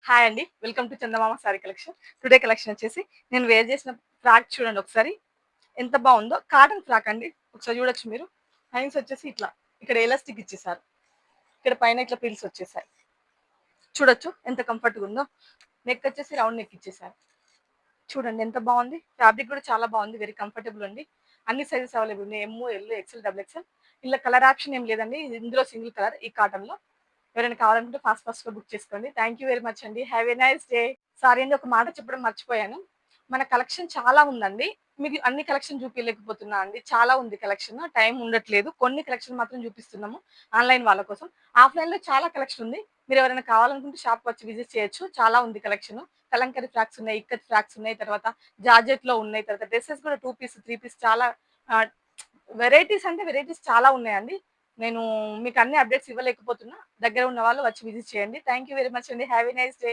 Hi అండి. Welcome to Chandamama sorry collection. Today collection వచ్చేసి నేను వేర్ చేసిన ఫ్రాక్ చూడండి ఒకసారి. ఎంత బావుందో. కాటన్ ఫ్రాక్ అండి. ఒకసారి చూడొచ్చు మీరు. హ్యాండ్స్ వచ్చేసి ఇట్లా. ఇక్కడ ఎలాస్టిక్ ఇచ్చేసారు. ఇక్కడ పైన ఇట్లా పిల్స్ వచ్చేసాయి. చూడొచ్చు ఎంత కంఫర్ట్‌గా ఉందో. నెక్ వచ్చేసి రౌండ్ నెక్ ఇచ్చేసారు. చూడండి ఎంత బావుంది. ఫ్యాబ్రిక్ కూడా చాలా బావుంది. వెరీ కంఫర్టబుల్ అండి. అన్ని సైజెస్ అవైలబుల్ ఉన్నాయి. ఎమ్, ఎల్, ఎక్స్ఎల్, డబుల్ ఎక్స్ఎల్. ఇలా కలర్ ఆప్షన్ ఏం లేదండి. ఇందులో సింగిల్ కలర్ ఈ కాటన్‌లో. ఎవరైనా కావాలనుకుంటే ఫాస్ట్‌గా బుక్ చేసుకోండి. థాంక్ యూ వెరీ మచ్ అండి. Have a nice day. Sorry అండి, ఒక మాట చెప్పడం మర్చిపోయాను. మన కలెక్షన్ చాలా ఉందండి. మీకు అన్ని కలెక్షన్ చూపియలేకపోతున్నా అండి. చాలా ఉంది కలెక్షన్. టైం ఉండట్లేదు. కొన్ని కలెక్షన్ మాత్రం చూపిస్తున్నాము ఆన్‌లైన్ వాళ్ళ కోసం. ఆఫ్‌లైన్‌లో చాలా కలెక్షన్ ఉంది. మీరు ఎవరైనా కావాలనుకుంటే షాప్‌కి వచ్చి విజిట్ చేయొచ్చు. చాలా ఉంది కలెక్షన్. కలంకరీ ఫ్రాక్స్ ఉన్నాయి, ఇక్కత్ ఫ్రాక్స్ ఉన్నాయి, తర్వాత జార్జెట్‌లో ఉన్నాయి, తర్వాత డ్రెసెస్ కూడా 2 పీస్, 3 పీస్ చాలా ఆహ్, వెరైటీస్ అంటే వెరైటీస్ చాలా ఉన్నాయండి. నేను మీకు అన్ని అప్డేట్స్ ఇవ్వలేకపోతున్నా. దగ్గర ఉన్న వాళ్ళు వచ్చి విజిట్ చేయండి. థాంక్ యూ వెరీ మచ్ అండి. Have a nice day.